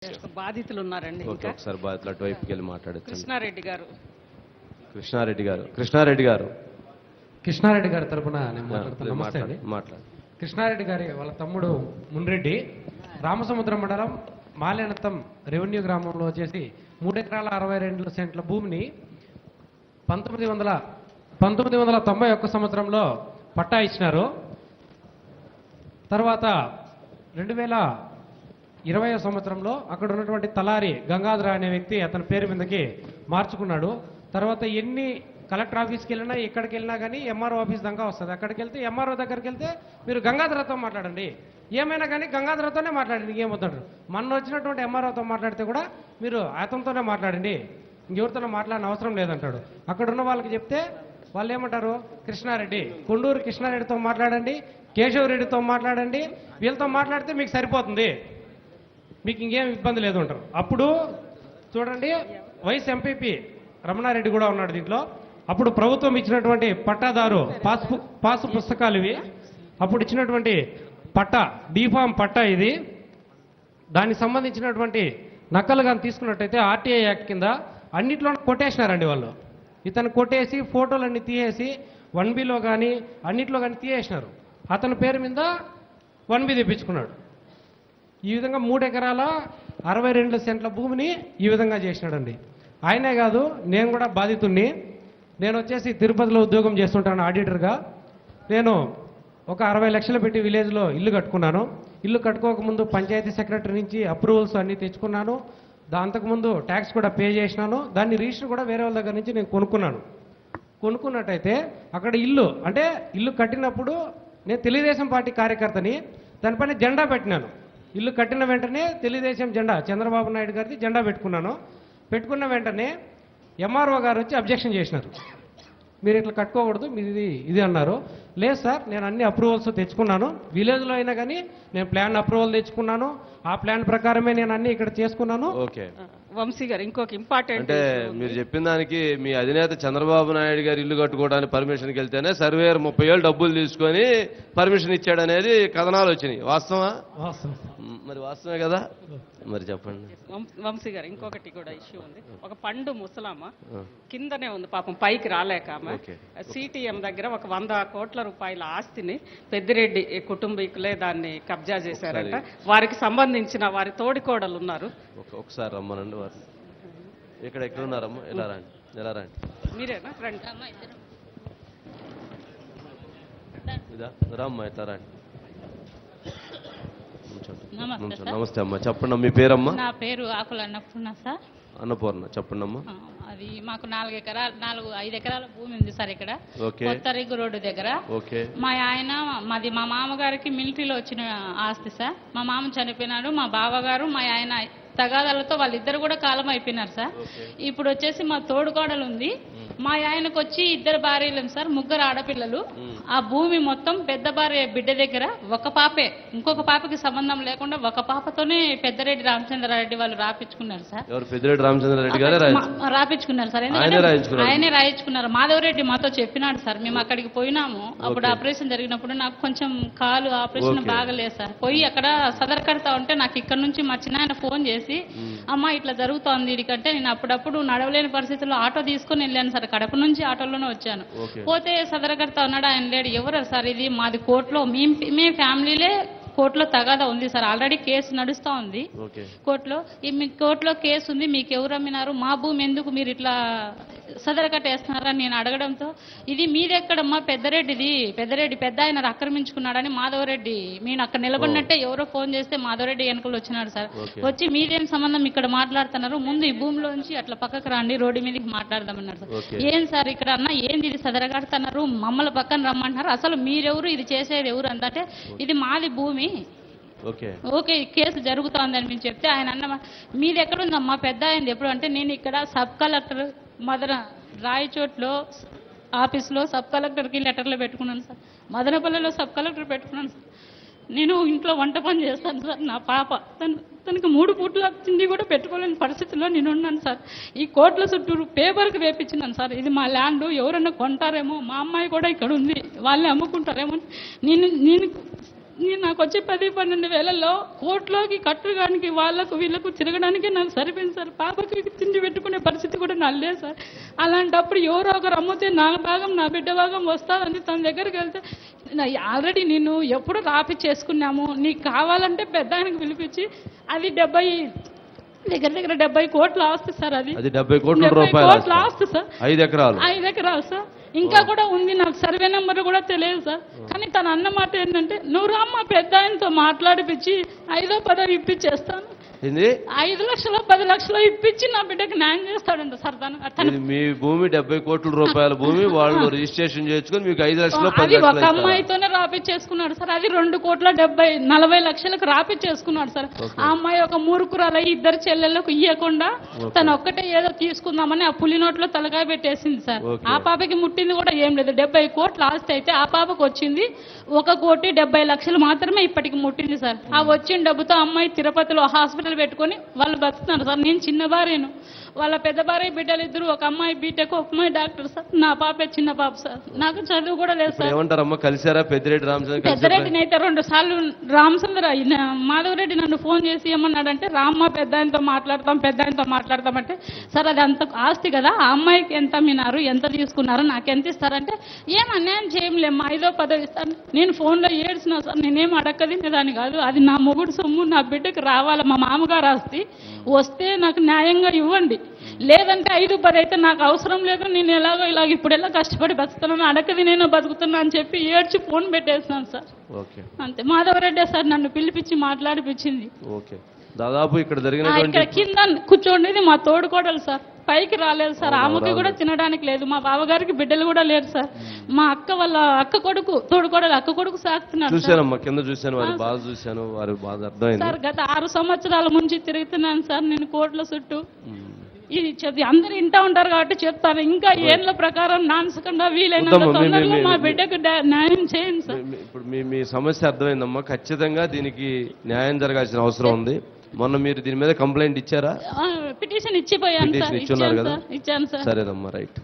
బాధితులు ఉన్నారండి. ఓకే, ఒకసారి బాధితులు అటువైపుకి వెళ్ళి మాట్లాడచ్చు. కృష్ణారెడ్డి గారు కృష్ణారెడ్డి గారి తరపున నేను మాట్లాడుతాను. నమస్తే అండి. మాట్లాడు. కృష్ణారెడ్డి గారి వాళ్ళ తమ్ముడు మున్రెడ్డి రామసముద్రం మండలం మాలేనత్తం రెవెన్యూ గ్రామంలో వచ్చేసి 3 ఎకరాల 62 సెంట్ల భూమిని 1991 సంవత్సరంలో పట్టా ఇచ్చినారు. తర్వాత 2020 సంవత్సరంలో అక్కడ ఉన్నటువంటి తలారి గంగాధర అనే వ్యక్తి అతని పేరు మీదకి మార్చుకున్నాడు. తర్వాత ఎన్ని కలెక్టర్ ఆఫీస్కి వెళ్ళినా ఎక్కడికి వెళ్ళినా కానీ ఎంఆర్ఓ ఆఫీస్ దాకా వస్తుంది. అక్కడికి వెళ్తే ఎంఆర్ఓ దగ్గరికి వెళ్తే మీరు గంగాధరతో మాట్లాడండి, ఏమైనా కానీ గంగాధరతోనే మాట్లాడండి, ఇంకేమవుతాడు. మొన్న వచ్చినటువంటి ఎంఆర్ఓతో మాట్లాడితే కూడా మీరు అతనితోనే మాట్లాడండి, ఇంకెవరితోనే మాట్లాడిన అవసరం లేదంటాడు. అక్కడ ఉన్న వాళ్ళకి చెప్తే వాళ్ళు ఏమంటారు, కృష్ణారెడ్డి కొండూరు కృష్ణారెడ్డితో మాట్లాడండి, కేశవరెడ్డితో మాట్లాడండి, వీళ్ళతో మాట్లాడితే మీకు సరిపోతుంది, మీకు ఇంకేం ఇబ్బంది లేదు అంటారు. అప్పుడు చూడండి, వైస్ ఎంపీపీ రమణారెడ్డి కూడా ఉన్నాడు దీంట్లో. అప్పుడు ప్రభుత్వం ఇచ్చినటువంటి పట్టాదారు పాసు పుస్తకాలు ఇవి, అప్పుడు ఇచ్చినటువంటి పట్టా బీఫామ్ పట్టా ఇది. దానికి సంబంధించినటువంటి నకలు కానీ తీసుకున్నట్టయితే ఆర్టీఐ యాక్ట్ కింద అన్నిట్లో కొట్టేసినారండి వాళ్ళు. ఇతను కొట్టేసి ఫోటోలన్నీ తీసేసి 1Bలో కానీ అన్నిట్లో కానీ తీసేసినారు. అతని పేరు మీద 1B తెప్పించుకున్నాడు. ఈ విధంగా 3 ఎకరాల 62 సెంట్ల భూమిని ఈ విధంగా చేసినాడండి. ఆయనే కాదు, నేను కూడా బాధితుణ్ణి. నేను వచ్చేసి తిరుపతిలో ఉద్యోగం చేస్తుంటాను ఆడిటర్గా. నేను ఒక 60 లక్షలు పెట్టి విలేజ్లో ఇల్లు కట్టుకున్నాను. ఇల్లు కట్టుకోకముందు పంచాయతీ సెక్రటరీ నుంచి అప్రూవల్స్ అన్నీ తెచ్చుకున్నాను. అంతకుముందు ట్యాక్స్ కూడా పే చేసినాను. దాన్ని రిజిస్టర్ కూడా వేరే వాళ్ళ దగ్గర నుంచి నేను కొనుక్కున్నట్టయితే అక్కడ ఇల్లు కట్టినప్పుడు నేను తెలుగుదేశం పార్టీ కార్యకర్తని, దానిపైన జెండా పెట్టినాను. ఇల్లు కట్టిన వెంటనే తెలుగుదేశం జెండా, చంద్రబాబు నాయుడు గారిది జెండా పెట్టుకున్న వెంటనే ఎంఆర్ఓ గారు వచ్చి అబ్జెక్షన్ చేసినారు. మీరు ఇట్లా కట్టుకోకూడదు, మీది ఇది అన్నారు. లేదు సార్, నేను అన్ని అప్రూవల్స్ తెచ్చుకున్నాను, విలేజ్లో అయినా కానీ నేను ప్లాన్ అప్రూవల్ తెచ్చుకున్నాను, ఆ ప్లాన్ ప్రకారమే నేను అన్ని ఇక్కడ చేసుకున్నాను. ఓకే, వంశీ గారు ఇంకొక ఇంపార్టెంట్ అంటే మీరు చెప్పిన దానికి మీ అధినేత చంద్రబాబు నాయుడు గారు ఇల్లు కట్టుకోవడానికి పర్మిషన్కి వెళ్తేనే సర్వేయర్ 30 ఏళ్ళు డబ్బులు తీసుకొని పర్మిషన్ ఇచ్చాడనేది కథనాలు వచ్చినాయి. వాస్తవా? మరి వాస్తవమే కదా, మరి చెప్పండి. వంశీ గారు ఇంకొకటి కూడా ఇష్యూ ఉంది. ఒక పండు ముసలామ కిందనే ఉంది పాపం, పైకి రాలేక సిటిఎం దగ్గర ఒక 100 కోట్ల రూపాయల ఆస్తిని పెద్దిరెడ్డి కుటుంబీకులే దాన్ని కబ్జా చేశారంట. వారికి సంబంధించిన వారి తోడికోడలు ఉన్నారు. ఒకసారి రమ్మనండి వారిని. ఎక్కడ ఉన్నారమ్మా? ఎలా రండి. మీరేనా? రండి. రామ్మా, ఎట్లా రండి. నమస్తే అమ్మా, చెప్పండి. మీ పేరమ్మా? నా పేరు ఆకుల అన్నపూర్ణ సార్. అన్నపూర్ణ, చెప్పండి అమ్మా. అది మాకు 5 ఎకరాల భూమి ఉంది సార్ ఇక్కడ కొత్త రింగ్ రోడ్డు దగ్గర. మాది మా మామగారికి మిలిటరీలో వచ్చిన ఆస్తి సార్. మా మామ చనిపోయినాడు, మా బావగారు మా ఆయన తగాదాలతో వాళ్ళిద్దరు కూడా కాలం అయిపోయినారు సార్. ఇప్పుడు వచ్చేసి మా తోడుకోడలు ఉంది, మా ఆయనకు వచ్చి 2 భార్యలు సార్, 3 ఆడపిల్లలు. ఆ భూమి మొత్తం పెద్ద భార్య బిడ్డ దగ్గర ఒక పాపే, ఇంకొక పాపకి సంబంధం లేకుండా ఒక పాపతోనే పెద్దరెడ్డి రామచంద్రారెడ్డి వాళ్ళు రాపించుకున్నారు సార్. పెద్దిరెడ్డి రామచంద్రారెడ్డి గారు రాపించుకున్నారు సార్. ఆయనే రాయించుకున్నారు. మాధవరెడ్డి మాతో చెప్పినాడు సార్. మేము అక్కడికి పోయినాము. అప్పుడు ఆపరేషన్ జరిగినప్పుడు నాకు కొంచెం కాలు ఆపరేషన్ బాగలేదు సార్. పోయి అక్కడ సదర్ కడతా ఉంటే నాకు ఇక్కడ నుంచి మా చిన్న ఫోన్ చేసి, అమ్మ ఇట్లా జరుగుతోంది వీడికంటే, నేను అప్పుడప్పుడు నడవలేని పరిస్థితుల్లో ఆటో తీసుకుని వెళ్ళాను సార్. కడప నుంచి ఆటోలోనే వచ్చాను. పోతే సదరకర్త ఉన్నాడు, ఆయన లేడు. ఎవరు సార్, ఇది మాది కోర్టులో, మీ ఫ్యామిలీలే కోర్టులో తగాదా ఉంది సార్. ఆల్రెడీ కేసు నడుస్తూ ఉంది కోర్టులో. మీ కోర్టులో కేసు ఉంది, మీకు ఎవరు అమ్మినారు, మా భూమి ఎందుకు మీరు ఇట్లా సదరకట్ట వేస్తున్నారని నేను అడగడంతో, ఇది మీదెక్కడమ్మా, పెద్దరెడ్డి పెద్ద ఆయన ఆక్రమించుకున్నాడని మాధవరెడ్డి, నేను అక్కడ నిలబడినట్టే ఎవరో ఫోన్ చేస్తే మాధవరెడ్డి వెనకలు వచ్చినాడు సార్. వచ్చి మీదేం సంబంధం ఇక్కడ మాట్లాడుతున్నారు, ముందు ఈ భూమిలో నుంచి అట్లా పక్కకు రండి, రోడ్డు మీదకి మాట్లాడదామన్నారు సార్. ఏం సార్ ఇక్కడ అన్నా, ఏంది ఇది సదరగడుతున్నారు, మమ్మల్ని పక్కన రమ్మంటున్నారు, అసలు మీరెవరు, ఇది చేసేది ఎవరు అంటే, ఇది మాది భూమి, ఓకే కేసు జరుగుతోందని మేము చెప్తే ఆయన అన్న, మీది ఎక్కడుందమ్మా, పెద్ద అయింది ఎప్పుడు అంటే, నేను ఇక్కడ సబ్ కలెక్టర్ రాయచోట్లో ఆఫీస్లో సబ్ కలెక్టర్కి లెటర్లు పెట్టుకున్నాను సార్. మదనపల్లిలో సబ్ కలెక్టర్ పెట్టుకున్నాను సార్. నేను ఇంట్లో వంట పని చేస్తాను సార్. నా పాప తనకి 3 పూట్ల తిండి కూడా పెట్టుకోలేని పరిస్థితుల్లో నేను ఉన్నాను సార్. ఈ కోట్ల చుట్టూరు పేపర్కి వేపించినాను సార్. ఇది మా ల్యాండ్, ఎవరన్నా కొంటారేమో, మా అమ్మాయి కూడా ఇక్కడ ఉంది, వాళ్ళే అమ్ముకుంటారేమో. నాకు వచ్చే 10-12 వేలలో కోట్లోకి కట్టడానికి వాళ్ళకు వీళ్ళకు తిరగడానికి నాకు సరిపోయింది సార్. పాపకి తిండి పెట్టుకునే పరిస్థితి కూడా నాకు లేదు సార్. అలాంటప్పుడు ఎవరో ఒకరు అమ్మితే నా భాగం నా బిడ్డ భాగం వస్తుందని తన దగ్గరికి వెళ్తే ఆల్రెడీ నేను ఎప్పుడు రాపిచ్చేసుకున్నాము, నీకు కావాలంటే పెద్ద ఆయనకు పిలిపించి అది 70 కోట్ల ఆస్తి సార్. అది 70 కోట్ల రూపాయల ఆస్తి సార్. 5 ఎకరాలు సార్. ఇంకా కూడా ఉంది, నాకు సర్వే నెంబర్ కూడా తెలియదు సార్. కానీ తన అన్న మాట ఏంటంటే నువ్వు రామ్మా పెద్ద ఆయనతో మాట్లాడిపించి 5-10 ఇప్పించేస్తాను, 5 లక్షలు 10 లక్షలు ఇప్పించి నా బిడ్డకి న్యాయం చేస్తాడంట సార్. ఇది మీ భూమి 70 కోట్ల రూపాయల భూమి, వాళ్ళు రిజిస్ట్రేషన్ చేసుకుని మీకు 5 లక్షలు 10 అది లక్షలు ఒక అమ్మాయితోనే రాపిచ్చేసుకున్నాడు సార్. అది 2,40 లక్షలకు రాపిచ్చేసుకున్నాడు సార్. ఆ అమ్మాయి ఒక మూర్ఖురాల 2 చెల్లెళ్ళకు ఇయ్యకుండా తను ఒక్కటే ఏదో తీసుకుందామని ఆ పులి నోట్లో తలకాయ పెట్టేసింది సార్. ఆ పాపకి ముట్టింది కూడా ఏం లేదు. 70 కోట్ల ఆస్తి అయితే ఆ పాపకు వచ్చింది 1,70,00,000 మాత్రమే ఇప్పటికి ముట్టింది సార్. ఆ వచ్చిన డబ్బుతో అమ్మాయి తిరుపతిలో హాస్పిటల్ పెట్టుకొని వాళ్ళు బతుకుతున్నారు సార్. నేను చిన్న భార్యను, వాళ్ళ పెద్ద భార్య బిడ్డలు ఇద్దరు, ఒక అమ్మాయి బీటెక్ ఒక అమ్మాయి డాక్టర్ సార్. నా పాపే చిన్న పాప సార్. నాకు చదువు కూడా లేదు సార్. ఏమంటారమ్మా, కలిసారా పెద్దిరెడ్డి రామచంద్ర? పెద్దరెడ్డిని అయితే 2 సార్లు రామచంద్ర మాధవరెడ్డి నన్ను ఫోన్ చేసి ఏమన్నాడంటే రామ్మ పెద్ద ఆయనతో మాట్లాడతామంటే సార్ అది అంత ఆస్తి కదా, ఆ అమ్మాయికి ఎంత మినారు ఎంత తీసుకున్నారు నాకు ఎంత ఇస్తారంటే ఏం అన్యాయం చేయలేమ్మా 5-10 ఇస్తాను. నేను ఫోన్లో ఏడ్చినా సార్. నేనేం అడక్కదినేదాన్ని కాదు, అది నా మొగుడు సొమ్ము, నా బిడ్డకి రావాలి, మా మామగారు ఆస్తి వస్తే నాకు న్యాయంగా ఇవ్వండి, లేదంటే 5-10 అయితే నాకు అవసరం లేదు, నేను ఇలాగ ఇప్పుడు ఎలా కష్టపడి బతుకుతున్నాను, అడకది నేను బతుకుతున్నా అని చెప్పి ఏడ్చి ఫోన్ పెట్టేస్తున్నాను సార్. అంతే. మాధవరెడ్డి సార్ నన్ను పిలిపించి మాట్లాడిపించింది. దాదాపు ఇక్కడ ఇక్కడ కింద కూర్చోండి మా తోడుకోడలు సార్, పైకి రాలేదు సార్. ఆమెకి కూడా తినడానికి లేదు, మా బావగారికి బిడ్డలు కూడా లేరు సార్. మా అక్క వాళ్ళ అక్క కొడుకు తోడుకోడలు అక్క కొడుకు సాగుతున్నారు సార్. గత 6 సంవత్సరాల నుంచి తిరుగుతున్నాను సార్ నేను కోట్ల చుట్టూ. ఇది అందరు ఇంటా ఉంటారు కాబట్టి చెప్తాను. ఇంకా ఏళ్ళ ప్రకారం నాన్సకుండా వీలైనంత తొందరగా మా బిడ్డకు న్యాయం చేయండి సార్. ఇప్పుడు మీ సమస్య అర్థమైందమ్మా. ఖచ్చితంగా దీనికి న్యాయం జరగాల్సిన అవసరం ఉంది. మొన్న మీరు దీని మీద కంప్లైంట్ ఇచ్చారా? పిటిషన్ ఇచ్చిపోయాను సార్. ఇచ్చున్నారు కదా? ఇచ్చాను సార్. సరేనమ్మా, రైట్.